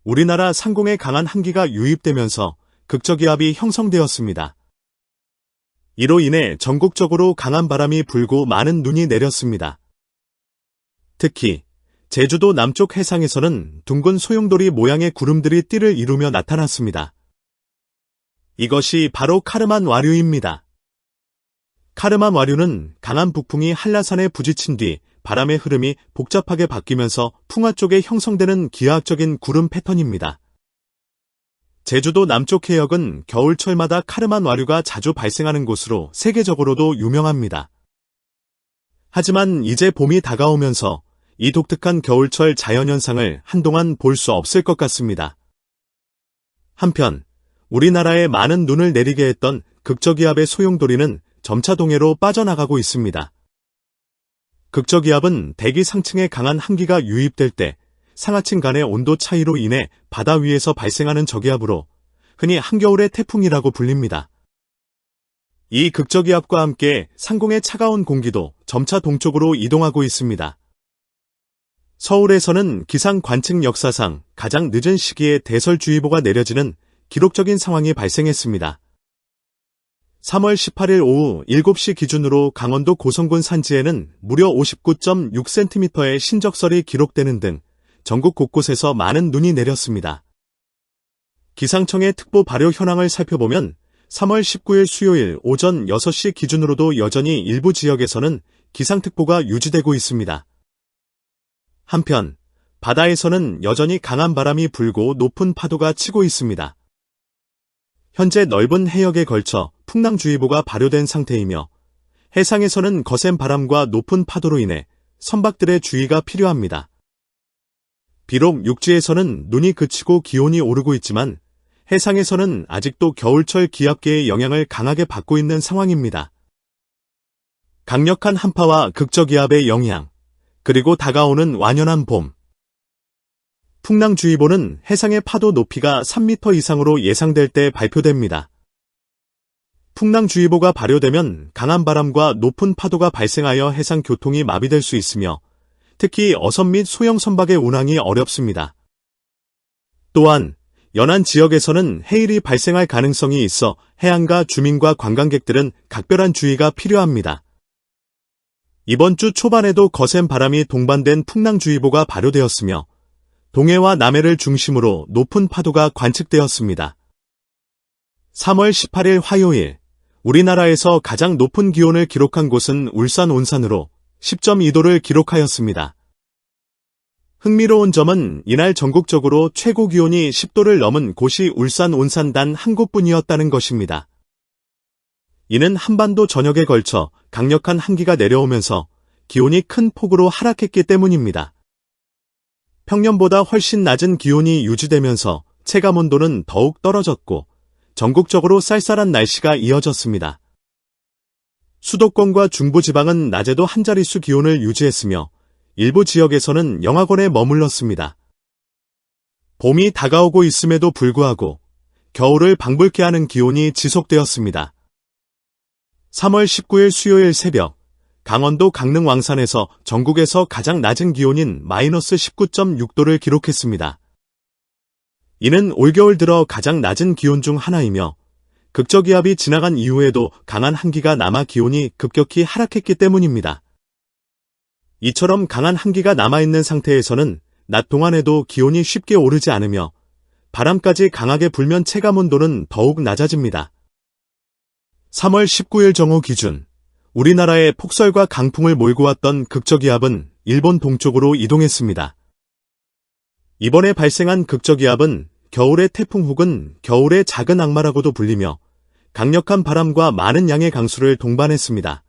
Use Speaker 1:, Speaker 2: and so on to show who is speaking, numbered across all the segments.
Speaker 1: 우리나라 상공에 강한 한기가 유입되면서 극저기압이 형성되었습니다. 이로 인해 전국적으로 강한 바람이 불고 많은 눈이 내렸습니다. 특히 제주도 남쪽 해상에서는 둥근 소용돌이 모양의 구름들이 띠를 이루며 나타났습니다. 이것이 바로 카르만 와류입니다. 카르만 와류는 강한 북풍이 한라산에 부딪힌 뒤 바람의 흐름이 복잡하게 바뀌면서 풍화 쪽에 형성되는 기하학적인 구름 패턴입니다. 제주도 남쪽 해역은 겨울철마다 카르만 와류가 자주 발생하는 곳으로 세계적으로도 유명합니다. 하지만 이제 봄이 다가오면서 이 독특한 겨울철 자연현상을 한동안 볼 수 없을 것 같습니다. 한편 우리나라에 많은 눈을 내리게 했던 극저기압의 소용돌이는 점차 동해로 빠져나가고 있습니다. 극저기압은 대기 상층에 강한 한기가 유입될 때 상하층 간의 온도 차이로 인해 바다 위에서 발생하는 저기압으로 흔히 한겨울의 태풍이라고 불립니다. 이 극저기압과 함께 상공의 차가운 공기도 점차 동쪽으로 이동하고 있습니다. 서울에서는 기상 관측 역사상 가장 늦은 시기에 대설주의보가 내려지는 기록적인 상황이 발생했습니다. 3월 18일 오후 7시 기준으로 강원도 고성군 산지에는 무려 59.6cm의 신적설이 기록되는 등 전국 곳곳에서 많은 눈이 내렸습니다. 기상청의 특보 발효 현황을 살펴보면 3월 19일 수요일 오전 6시 기준으로도 여전히 일부 지역에서는 기상특보가 유지되고 있습니다. 한편 바다에서는 여전히 강한 바람이 불고 높은 파도가 치고 있습니다. 현재 넓은 해역에 걸쳐 풍랑주의보가 발효된 상태이며 해상에서는 거센 바람과 높은 파도로 인해 선박들의 주의가 필요합니다. 비록 육지에서는 눈이 그치고 기온이 오르고 있지만 해상에서는 아직도 겨울철 기압계의 영향을 강하게 받고 있는 상황입니다. 강력한 한파와 극저기압의 영향, 그리고 다가오는 완연한 봄. 풍랑주의보는 해상의 파도 높이가 3m 이상으로 예상될 때 발표됩니다. 풍랑주의보가 발효되면 강한 바람과 높은 파도가 발생하여 해상 교통이 마비될 수 있으며 특히 어선 및 소형 선박의 운항이 어렵습니다. 또한 연안 지역에서는 해일이 발생할 가능성이 있어 해안가 주민과 관광객들은 각별한 주의가 필요합니다. 이번 주 초반에도 거센 바람이 동반된 풍랑주의보가 발효되었으며 동해와 남해를 중심으로 높은 파도가 관측되었습니다. 3월 18일 화요일, 우리나라에서 가장 높은 기온을 기록한 곳은 울산 온산으로 10.2도를 기록하였습니다. 흥미로운 점은 이날 전국적으로 최고 기온이 10도를 넘은 곳이 울산 온산 단 한 곳뿐이었다는 것입니다. 이는 한반도 전역에 걸쳐 강력한 한기가 내려오면서 기온이 큰 폭으로 하락했기 때문입니다. 평년보다 훨씬 낮은 기온이 유지되면서 체감온도는 더욱 떨어졌고 전국적으로 쌀쌀한 날씨가 이어졌습니다. 수도권과 중부지방은 낮에도 한 자릿수 기온을 유지했으며 일부 지역에서는 영하권에 머물렀습니다. 봄이 다가오고 있음에도 불구하고 겨울을 방불케 하는 기온이 지속되었습니다. 3월 19일 수요일 새벽, 강원도 강릉 왕산에서 전국에서 가장 낮은 기온인 마이너스 19.6도를 기록했습니다. 이는 올겨울 들어 가장 낮은 기온 중 하나이며 극저기압이 지나간 이후에도 강한 한기가 남아 기온이 급격히 하락했기 때문입니다. 이처럼 강한 한기가 남아있는 상태에서는 낮 동안에도 기온이 쉽게 오르지 않으며 바람까지 강하게 불면 체감온도는 더욱 낮아집니다. 3월 19일 정오 기준, 우리나라에 폭설과 강풍을 몰고 왔던 극저기압은 일본 동쪽으로 이동했습니다. 이번에 발생한 극저기압은 겨울의 태풍 혹은 겨울의 작은 악마라고도 불리며 강력한 바람과 많은 양의 강수를 동반했습니다.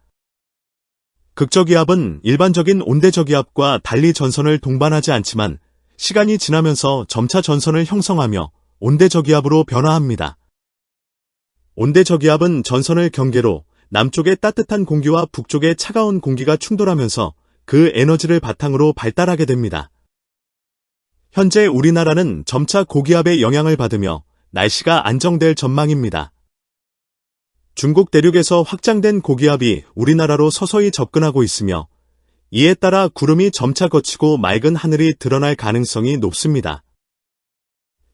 Speaker 1: 극저기압은 일반적인 온대저기압과 달리 전선을 동반하지 않지만 시간이 지나면서 점차 전선을 형성하며 온대저기압으로 변화합니다. 온대저기압은 전선을 경계로 남쪽의 따뜻한 공기와 북쪽의 차가운 공기가 충돌하면서 그 에너지를 바탕으로 발달하게 됩니다. 현재 우리나라는 점차 고기압의 영향을 받으며 날씨가 안정될 전망입니다. 중국 대륙에서 확장된 고기압이 우리나라로 서서히 접근하고 있으며 이에 따라 구름이 점차 걷히고 맑은 하늘이 드러날 가능성이 높습니다.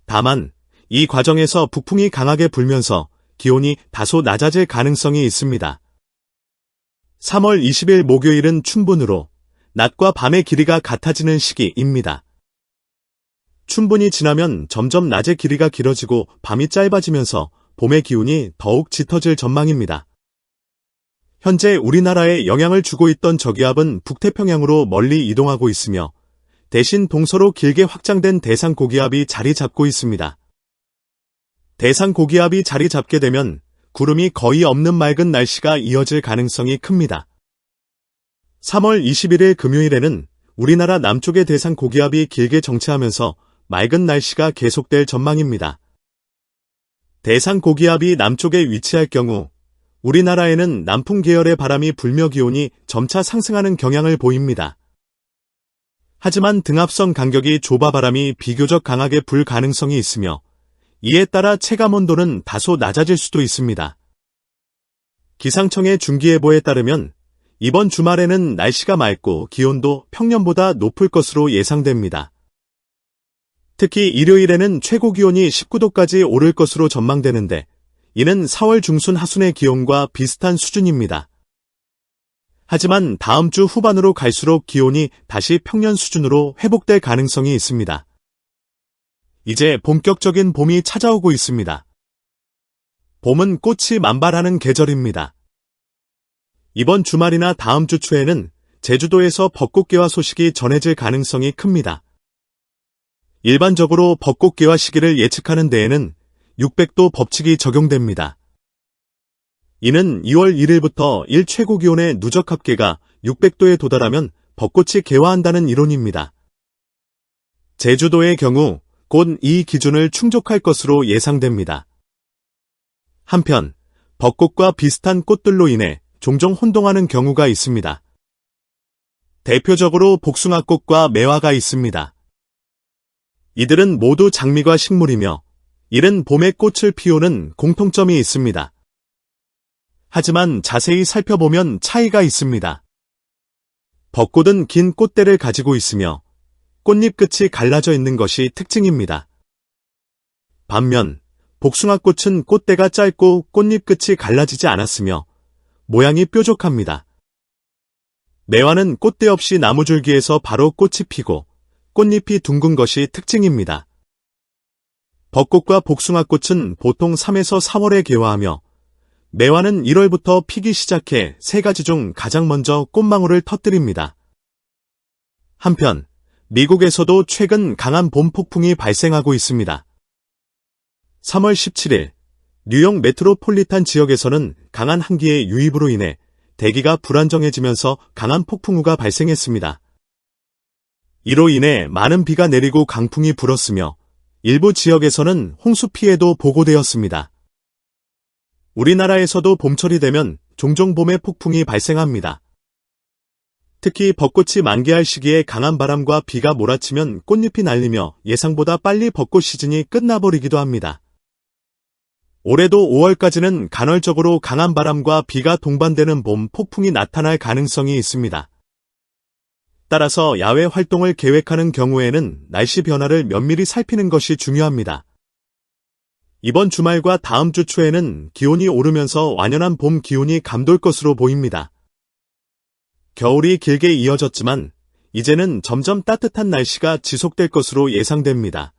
Speaker 1: 다만 이 과정에서 북풍이 강하게 불면서 기온이 다소 낮아질 가능성이 있습니다. 3월 20일 목요일은 춘분으로 낮과 밤의 길이가 같아지는 시기입니다. 춘분이 지나면 점점 낮의 길이가 길어지고 밤이 짧아지면서 봄의 기운이 더욱 짙어질 전망입니다. 현재 우리나라에 영향을 주고 있던 저기압은 북태평양으로 멀리 이동하고 있으며 대신 동서로 길게 확장된 대상고기압이 자리 잡고 있습니다. 대상고기압이 자리 잡게 되면 구름이 거의 없는 맑은 날씨가 이어질 가능성이 큽니다. 3월 21일 금요일에는 우리나라 남쪽의 대상고기압이 길게 정체하면서 맑은 날씨가 계속될 전망입니다. 대상고기압이 남쪽에 위치할 경우 우리나라에는 남풍 계열의 바람이 불며 기온이 점차 상승하는 경향을 보입니다. 하지만 등압선 간격이 좁아 바람이 비교적 강하게 불 가능성이 있으며 이에 따라 체감온도는 다소 낮아질 수도 있습니다. 기상청의 중기예보에 따르면 이번 주말에는 날씨가 맑고 기온도 평년보다 높을 것으로 예상됩니다. 특히 일요일에는 최고 기온이 19도까지 오를 것으로 전망되는데 이는 4월 중순 하순의 기온과 비슷한 수준입니다. 하지만 다음 주 후반으로 갈수록 기온이 다시 평년 수준으로 회복될 가능성이 있습니다. 이제 본격적인 봄이 찾아오고 있습니다. 봄은 꽃이 만발하는 계절입니다. 이번 주말이나 다음 주 초에는 제주도에서 벚꽃 개화 소식이 전해질 가능성이 큽니다. 일반적으로 벚꽃 개화 시기를 예측하는 데에는 600도 법칙이 적용됩니다. 이는 2월 1일부터 일 최고 기온의 누적 합계가 600도에 도달하면 벚꽃이 개화한다는 이론입니다. 제주도의 경우 곧 이 기준을 충족할 것으로 예상됩니다. 한편 벚꽃과 비슷한 꽃들로 인해 종종 혼동하는 경우가 있습니다. 대표적으로 복숭아꽃과 매화가 있습니다. 이들은 모두 장미과 식물이며 이른 봄에 꽃을 피우는 공통점이 있습니다. 하지만 자세히 살펴보면 차이가 있습니다. 벚꽃은 긴 꽃대를 가지고 있으며 꽃잎 끝이 갈라져 있는 것이 특징입니다. 반면 복숭아꽃은 꽃대가 짧고 꽃잎 끝이 갈라지지 않았으며 모양이 뾰족합니다. 매화는 꽃대 없이 나무줄기에서 바로 꽃이 피고 꽃잎이 둥근 것이 특징입니다. 벚꽃과 복숭아꽃은 보통 3에서 4월에 개화하며 매화는 1월부터 피기 시작해 세 가지 중 가장 먼저 꽃망울을 터뜨립니다. 한편 미국에서도 최근 강한 봄 폭풍이 발생하고 있습니다. 3월 17일 뉴욕 메트로폴리탄 지역에서는 강한 한기의 유입으로 인해 대기가 불안정해지면서 강한 폭풍우가 발생했습니다. 이로 인해 많은 비가 내리고 강풍이 불었으며 일부 지역에서는 홍수 피해도 보고되었습니다. 우리나라에서도 봄철이 되면 종종 봄에 폭풍이 발생합니다. 특히 벚꽃이 만개할 시기에 강한 바람과 비가 몰아치면 꽃잎이 날리며 예상보다 빨리 벚꽃 시즌이 끝나버리기도 합니다. 올해도 5월까지는 간헐적으로 강한 바람과 비가 동반되는 봄 폭풍이 나타날 가능성이 있습니다. 따라서 야외 활동을 계획하는 경우에는 날씨 변화를 면밀히 살피는 것이 중요합니다. 이번 주말과 다음 주 초에는 기온이 오르면서 완연한 봄 기운이 감돌 것으로 보입니다. 겨울이 길게 이어졌지만 이제는 점점 따뜻한 날씨가 지속될 것으로 예상됩니다.